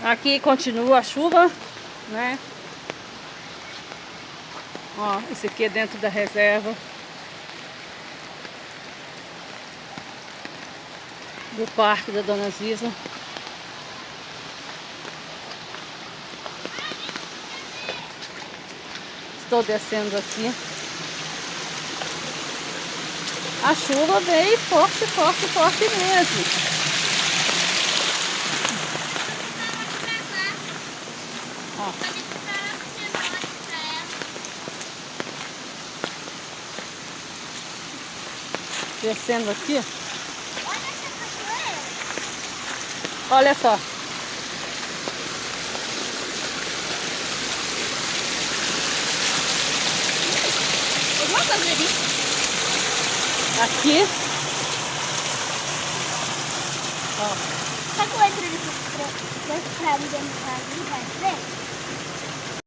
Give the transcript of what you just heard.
Aqui continua a chuva, né? Ó, esse aqui é dentro da reserva do parque da Dona Zisa. Estou descendo aqui. A chuva veio forte, forte, forte mesmo. Ó. Descendo aqui. Olha só. Aqui. Ó. Será que eu entro pra ali dentro da casa e vai ver?